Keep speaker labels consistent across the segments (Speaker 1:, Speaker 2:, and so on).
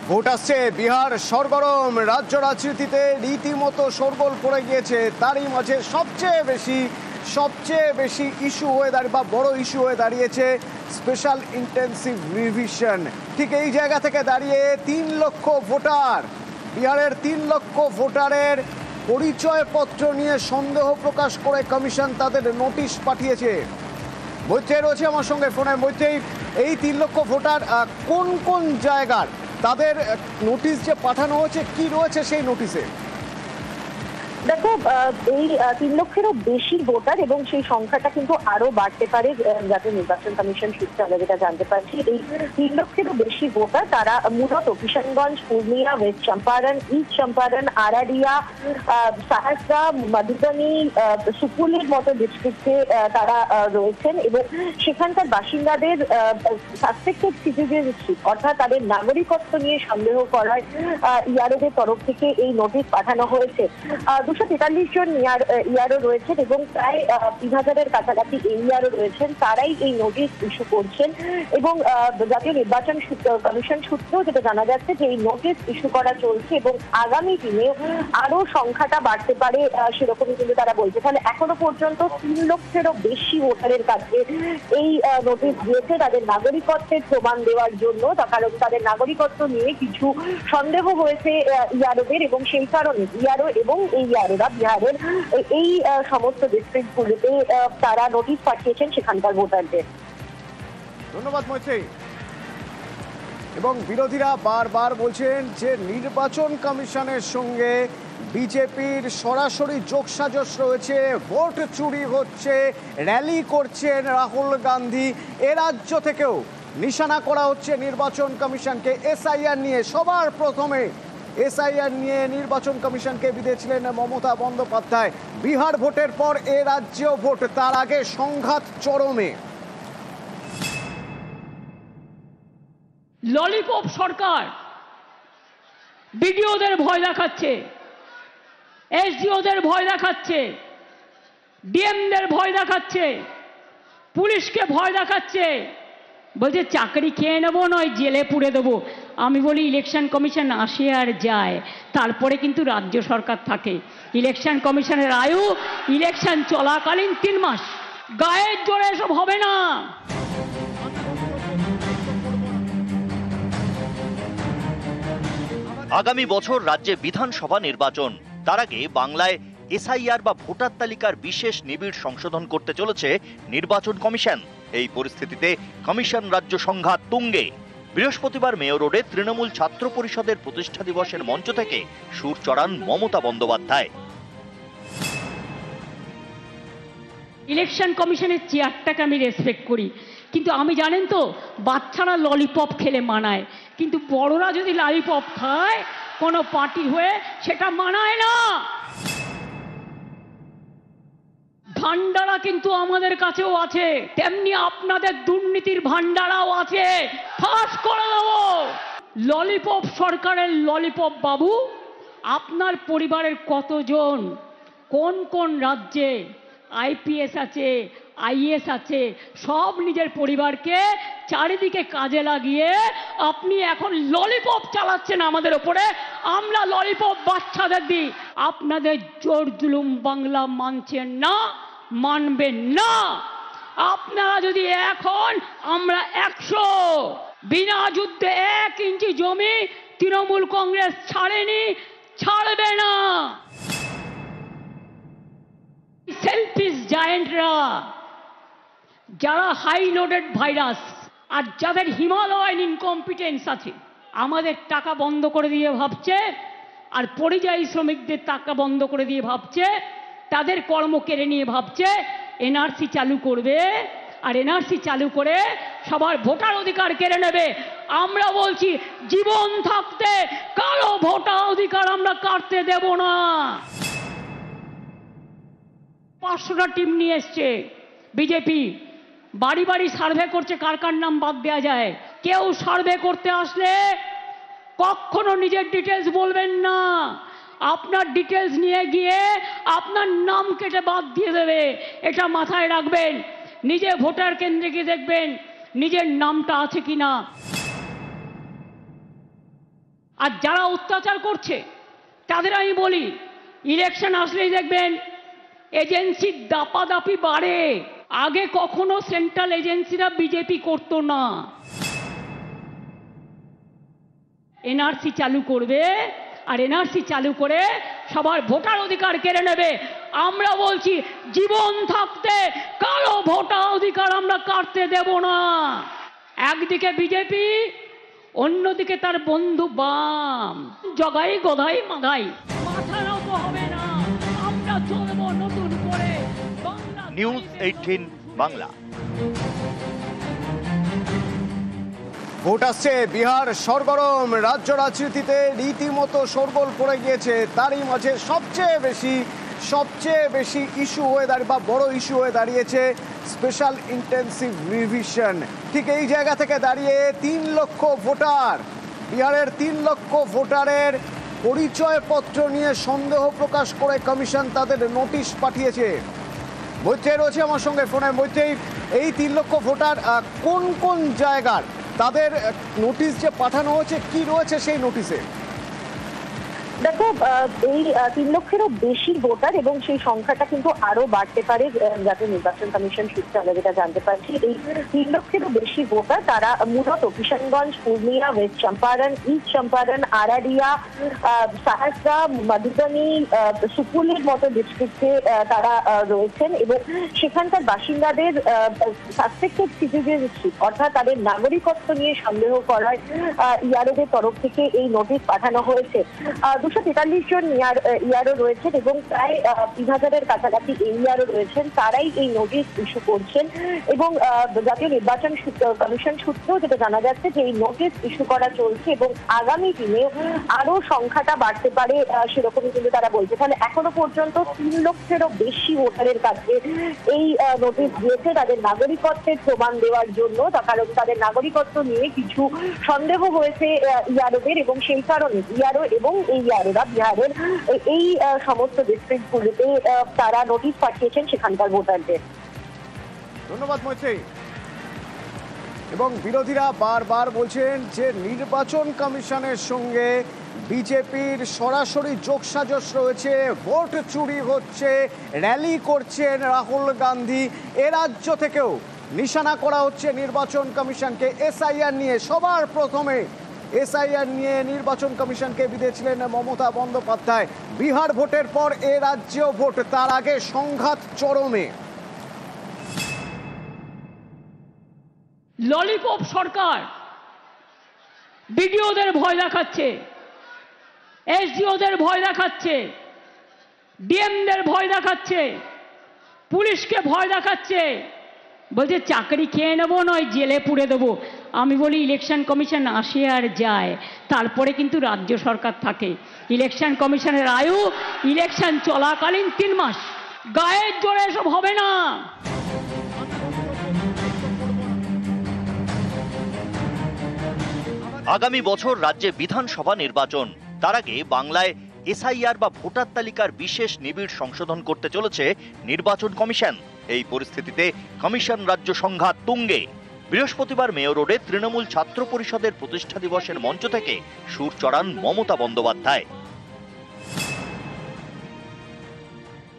Speaker 1: Vote আসছে, বিহার সরগরম, রাজ্য রাজনীতিতে রীতিমতো শোরগোল পড়ে গিয়েছে। তারই মাঝে সবচেয়ে বেশি ইস্যু হয়ে দাঁড়িয়ে বা বড় ইস্যু হয়ে দাঁড়িয়েছে স্পেশাল ইন্টেন্সিভ রিভিশন। ঠিক এই জায়গা থেকে দাঁড়িয়ে 3 লক্ষ ভোটার, বিহারের 3 লক্ষ ভোটারের পরিচয়পত্র নিয়ে সন্দেহ প্রকাশ করে কমিশন তাদের নোটিশ পাঠিয়েছে। মৈত্রেয়ী রয়েছে আমার সঙ্গে ফোনে। মৈত্রেয়ী, এই 3 লক্ষ ভোটার কোন কোন জায়গার, তাদের নোটিশ যে পাঠানো হয়েছে কি রয়েছে সেই নোটিশে?
Speaker 2: দেখো, এই 3 লক্ষেরও বেশি ভোটার এবং সেই সংখ্যাটা কিন্তু আরো বাড়তে পারে। জাতীয় নির্বাচন কমিশন সূত্রে আমরা যেটা জানতে পারছি, এই 3 লক্ষেরও বেশি ভোটার তারা মূলত কিষানগঞ্জ, পূর্ণিয়া, ওয়েস্ট চম্পারণ, ইস্ট চম্পারণ, আরারিয়া, সাহারসা, মধুবনী, সুপুলের মতো ডিস্ট্রিক্টে তারা রয়েছেন এবং সেখানকার বাসিন্দাদের সাসপেক্টেড সিটিজেনশিপ অর্থাৎ তাদের নাগরিকত্ব নিয়ে সন্দেহ করার ইয়ারোদের তরফ থেকে এই নোটিশ পাঠানো হয়েছে। 243 জন ইয়ারও রয়েছেন এবং প্রায় 3000-এর কাছাকাছি ইয়ারও রয়েছেন, তারাই এই নোটিশ ইস্যু করছেন। এবং জাতীয় নির্বাচন কমিশন সূত্রেও যেটা জানা যাচ্ছে যে এই নোটিশ ইস্যু করা চলছে এবং আগামী দিনে আরো সংখ্যাটা বাড়তে পারে, সেরকমই কিন্তু তারা বলছে। তাহলে এখনো পর্যন্ত 3 লক্ষেরও বেশি ভোটারের কাছে এই নোটিশ দিয়েছে তাদের নাগরিকত্বের প্রমাণ দেওয়ার জন্য, কারণ তাদের নাগরিকত্ব নিয়ে কিছু সন্দেহ হয়েছে ইয়ারোদের এবং সেই কারণে ইয়ারও এবং এই ইয়ারোরা বিহারের এই সমস্ত ডিস্ট্রিক্টগুলিতে তারা নোটিশ পাঠিয়েছেন সেখানকার ভোটারদের।
Speaker 1: ধন্যবাদ মৈত্রেয়ী। এবং বিরোধীরা বারবার বলছেন যে নির্বাচন কমিশনের সঙ্গে বিজেপির সরাসরি যোগসাজশ রয়েছে, ভোট চুরি হচ্ছে, র্যালি করছেন রাহুল গান্ধী। এ রাজ্য থেকেও নিশানা করা হচ্ছে নির্বাচন কমিশনকে এসআইআর নিয়ে। সবার প্রথমে এসআইআর নিয়ে নির্বাচন কমিশনকে বিঁধেছিলেন মমতা বন্দ্যোপাধ্যায়। বিহার ভোটের পর এ রাজ্যেও ভোট, তার আগে সংঘাত চরমে।
Speaker 3: ললিপপ সরকার বিডিওদের ভয় দেখাচ্ছে, এসডিওদের ভয় দেখাচ্ছে, ডিএমদের ভয় দেখাচ্ছে, পুলিশকে ভয় দেখাচ্ছে, বলছে চাকরি খেয়ে নেবো নয় জেলে পুড়ে দেবো। আমি বলি ইলেকশন কমিশন আসে আর যায়, তারপরে কিন্তু রাজ্য সরকার থাকে। ইলেকশন কমিশনের আয়ু ইলেকশন চলাকালীন 3 মাস। গায়ের জোরে এসব হবে না।
Speaker 4: আগামী বছর রাজ্যে বিধানসভা নির্বাচন, তার আগে বাংলায় এসআইআর বা ভোটার তালিকার বিশেষ নিবিড় সংশোধন করতে চলেছে নির্বাচন কমিশন। এই পরিস্থিতিতে কমিশন রাজ্য সংঘাত তুঙ্গে। বৃহস্পতিবার মেয়র রোডে তৃণমূল ছাত্র পরিষদের প্রতিষ্ঠা দিবসের মঞ্চ থেকে সুর চড়ান মমতা বন্দ্যোপাধ্যায়।
Speaker 3: ইলেকশন কমিশনের চেয়ারটাকে আমি রেসপেক্ট করি, কিন্তু আমি জানেন তো বাচ্চারা ললিপপ খেলে মানায়, কিন্তু বড়রা যদি ললিপপ খায় কোনো পার্টি হয়ে সেটা মানায় না। ভান্ডারা কিন্তু আমাদের কাছেও আছে, তেমনি আপনাদের দুর্নীতির ভান্ডারাও আছে, ফাঁস করে দেবো। ললিপপ সরকারের ললিপপ বাবু, আপনার পরিবারের কতজন কোন কোন রাজ্যে আইপিএস আছে, আইএস আছে, সব নিজের পরিবারকে চারিদিকে কাজে লাগিয়ে আপনি এখন ললিপপ চালাচ্ছেন আমাদের ওপরে। আমরা ললিপপ বাচ্চাদের দিই, আপনাদের জোর জুলুম বাংলা মানছেন না, মানবেন না। আপনারা যদি এখন, আমরা 100, বিনা যুদ্ধে 1 ইঞ্চি জমি তৃণমূল কংগ্রেস ছাড়েনি, ছাড়বে না। সেলফিশ জায়েন্টরা, যারা হাই লোডেড ভাইরাস আর যাদের হিমালয়ান ইনকম্পিটেন্স আছে, আমাদের টাকা বন্ধ করে দিয়ে ভাবছে আর পরিযায়ী শ্রমিকদের টাকা বন্ধ করে দিয়ে ভাবছে, তাদের কর্ম কেড়ে নিয়ে ভাবছে এনআরসি চালু করবে আর এনআরসি চালু করে সবার ভোটার অধিকার কেড়ে নেবে। আমরা বলছি জীবন থাকতে কারো ভোটার অধিকার আমরা কাটতে দেব না। 500টা টিম নিয়ে এসছে বিজেপি, বাড়ি বাড়ি সার্ভে করছে কার কার নাম বাদ দেওয়া যায়। কেউ সার্ভে করতে আসলে কখনো নিজের ডিটেলস বলবেন না, আপনার ডিটেলস নিয়ে গিয়ে আপনার নাম কেটে বাদ দিয়ে দেবে, এটা মাথায় রাখবেন। নিজে ভোটার কেন্দ্রে গিয়ে দেখবেন নিজের নামটা আছে কিনা। আর যারা অত্যাচার করছে তাদের আমি বলি, ইলেকশন আসলেই দেখবেন এজেন্সির দাপাদাপি বাড়ে। আগে কখনো সেন্ট্রাল এজেন্সিরা বিজেপি করতো না। এনআরসি চালু করবে, আর এনআরসি চালু করে সবার ভোটার অধিকার কেড়ে নেবে। আমরা বলছি জীবন থাকতে কারো ভোটার অধিকার আমরা কাটতে দেব না। একদিকে বিজেপি, অন্যদিকে তার বন্ধু বাম। জগাই গদাই মাগাই, মাথা নত হবে না। আমরা চলবো নতুন করে।
Speaker 4: নিউজ 18 বাংলা।
Speaker 1: ভোট আসছে, বিহার সরগরম, রাজ্য রাজনীতিতে রীতিমতো শোরগোল পড়ে গিয়েছে। তারই মাঝে সবচেয়ে বেশি ইস্যু হয়ে দাঁড়িয়ে বা বড় ইস্যু হয়ে দাঁড়িয়েছে স্পেশাল ইন্টেন্সিভ রিভিশন। ঠিক এই জায়গা থেকে দাঁড়িয়ে 3 লক্ষ ভোটার, বিহারের 3 লক্ষ ভোটারের পরিচয়পত্র নিয়ে সন্দেহ প্রকাশ করে কমিশন তাদের নোটিশ পাঠিয়েছে। মৈত্রেয় রয়েছে আমার সঙ্গে ফোনে। মৈত্রেয়, এই 3 লক্ষ ভোটার কোন কোন জায়গার, তাদের নোটিশ যে পাঠানো হয়েছে কি রয়েছে সেই নোটিশে?
Speaker 2: দেখো, এই 3 লক্ষেরও বেশি ভোটার এবং সেই সংখ্যাটা কিন্তু আরো বাড়তে পারে জাতীয় নির্বাচন কমিশন সূত্রে আমরা যেটা জানতে পারছি। এই 3 লক্ষেরও বেশি ভোটার তারা মূলত কিষানগঞ্জ, পূর্ণিয়া, ওয়েস্ট চম্পারণ, ইস্ট চম্পারণ, আরারিয়া, সাহারসা, মধুবনী, সুপুলের মতো ডিস্ট্রিক্টে তারা রয়েছেন এবং সেখানকার বাসিন্দাদের সাসপেক্টেড সিটিজেনশিপ অর্থাৎ তাদের নাগরিকত্ব নিয়ে সন্দেহ করার ইয়ারোদের তরফ থেকে এই নোটিশ পাঠানো হয়েছে। 243 জন ইয়ারও রয়েছেন এবং প্রায় 3000-এর কাছাকাছি ইয়ারও রয়েছেন। তারাই এই নোটিশ ইস্যু করছেন এবং জাতীয় নির্বাচন কমিশন সূত্রেও যেটা জানা যাচ্ছে যে এই নোটিশ ইস্যু করা চলছে এবং আগামী দিনে আরো সংখ্যাটা বাড়তে পারে সেরকমই কিন্তু তারা বলছে। তাহলে এখনো পর্যন্ত 3 লক্ষেরও বেশি ভোটারের কাছে এই নোটিশ দিয়েছে তাদের নাগরিকত্বের প্রমাণ দেওয়ার জন্য, কারণ তাদের নাগরিকত্ব নিয়ে কিছু সন্দেহ হয়েছে ইয়ারোদের এবং সেই কারণে ইয়ারো এবং এই ইয়ারোরা বিহারের এই সমস্ত ডিস্ট্রিক্টগুলোতে তারা নোটিশ পাঠিয়েছেন সেখানকার ভোটারদের।
Speaker 1: ধন্যবাদ মৈত্রেয়ী। এবং বিরোধীরা বারবার বলছেন যে নির্বাচন কমিশনের সঙ্গে বিজেপির সরাসরি যোগসাজশ রয়েছে, ভোট চুরি হচ্ছে, র্যালি করছেন রাহুল গান্ধী। এ রাজ্য থেকেও নিশানা করা হচ্ছে নির্বাচন কমিশনকে। এসআইআর নিয়ে সবার প্রথমে এসআইআর নিয়ে নির্বাচন কমিশনকে বিঁধেছিলেন মমতা বন্দ্যোপাধ্যায়। বিহার ভোটের পর এ রাজ্যেও ভোট, তার আগে সংঘাত চরমে।
Speaker 3: ললিপপ সরকার বিডিওদের ভয় দেখাচ্ছে, এসডিওদের ভয় দেখাচ্ছে, ডিএমদের ভয় দেখাচ্ছে, পুলিশকে ভয় দেখাচ্ছে, বলছে চাকরি খেয়ে নেবো নয় জেলে পুড়ে দেবো। আমি বলি ইলেকশন কমিশন আসে আর যায়, তারপরে কিন্তু রাজ্য সরকার থাকে। ইলেকশন কমিশনের আয়ু ইলেকশন চলাকালীন 3 মাস। গায়ের জোরে এসব হবে না।
Speaker 4: আগামী বছর রাজ্যে বিধানসভা নির্বাচন। তার আগে বাংলায় এসআইআর বা ভোটার তালিকার বিশেষ নিবিড় সংশোধন করতে চলেছে নির্বাচন কমিশন। এই পরিস্থিতিতে কমিশন রাজ্য সংঘাত তুঙ্গে। বৃহস্পতিবার মেয়র রোডে তৃণমূল ছাত্র পরিষদের প্রতিষ্ঠা দিবসের মঞ্চ থেকে সুর চড়ান মমতা বন্দ্যোপাধ্যায়।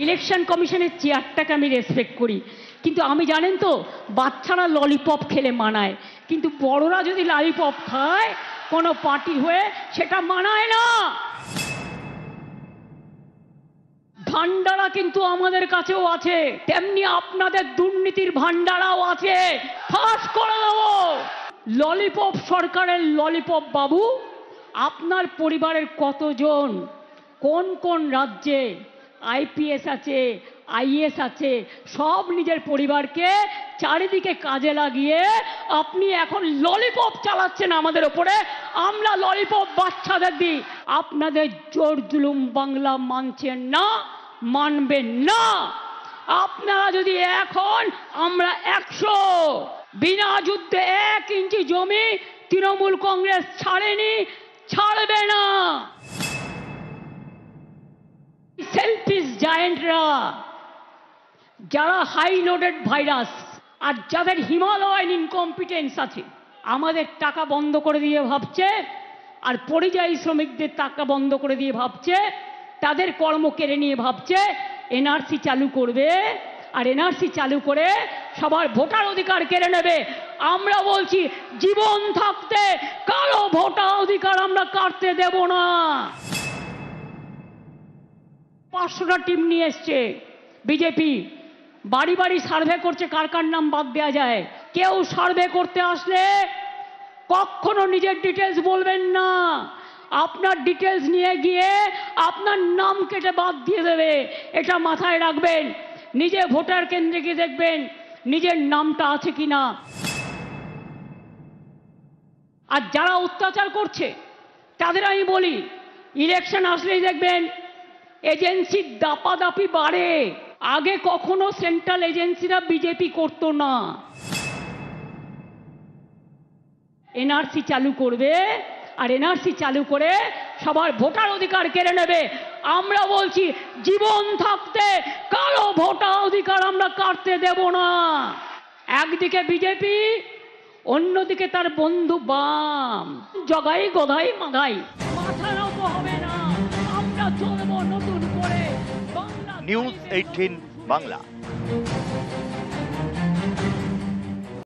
Speaker 3: ইলেকশন কমিশনের চেয়ারটাকে আমি রেসপেক্ট করি, কিন্তু আমি জানেন তো বাচ্চারা ললিপপ খেলে মানায়, কিন্তু বড়রা যদি ললিপপ খায় কোনো পার্টি হয়ে সেটা মানায় না। ভান্ডারা কিন্তু আমাদের কাছেও আছে, তেমনি আপনাদের দুর্নীতির ভান্ডারাও আছে, ফাঁস করে দেব। ললিপপ সরকারের ললিপপ বাবু, আপনার পরিবারের কতজন কোন কোন রাজ্যে আইপিএস আছে, আইএস আছে, সব নিজের পরিবারকে চারিদিকে কাজে লাগিয়ে আপনি এখন ললিপপ চালাচ্ছেন আমাদের ওপরে। আমরা ললিপপ বাচ্চাদের দিই। আপনাদের জোর জুলুম বাংলা মানছেন না, মানবেন না। আপনারা যদি এখন, আমরা 100। বিনা যুদ্ধে 1 ইঞ্চি জমি তৃণমূল কংগ্রেস ছাড়েনি, ছাড়বে না। সেলফিশ জায়েন্টরা, যারা হাই লোডেড ভাইরাস আর যাদের হিমালয়ান ইনকম্পিটেন্স আছে, আমাদের টাকা বন্ধ করে দিয়ে ভাবছে আর পরিযায়ী শ্রমিকদের টাকা বন্ধ করে দিয়ে ভাবছে, তাদের কর্ম কেড়ে নিয়ে ভাবছে এনআরসি চালু করবে, আর এনআরসি চালু করে সবার ভোটার অধিকার কেড়ে নেবে। আমরা বলছি জীবন থাকতে কারো ভোটার অধিকার আমরা কাটতে দেব না। 500টা টিম নিয়ে এসছে বিজেপি, বাড়ি বাড়ি সার্ভে করছে কার কার নাম বাদ দেওয়া যায়। কেউ সার্ভে করতে আসলে কখনো নিজের ডিটেলস বলবেন না, আপনার ডিটেলস নিয়ে গিয়ে আপনার নাম কেটে বাদ দিয়ে দেবে, এটা মাথায় রাখবেন। নিজে ভোটার কেন্দ্রে গিয়ে দেখবেন নিজের নামটা আছে কিনা। আর যারা অত্যাচার করছে তাদের আমি বলি, ইলেকশন আসলেই দেখবেন এজেন্সির দাপাদাপি বাড়ে। আগে কখনো সেন্ট্রাল এজেন্সিরা বিজেপি করতো না। এনআরসি চালু করবে, আর এনআরসি চালু করে সবার ভোটার অধিকার কেড়ে নেবে। আমরা বলছি জীবন থাকতে কারো ভোটার অধিকার আমরা কাটতে দেব না। একদিকে বিজেপি, অন্যদিকে তার বন্ধু বাম। জগাই গদাই মাগাই, মাথা নত হবে না, আমরা চলবো নতুন করে।
Speaker 4: নিউজ 18 বাংলা।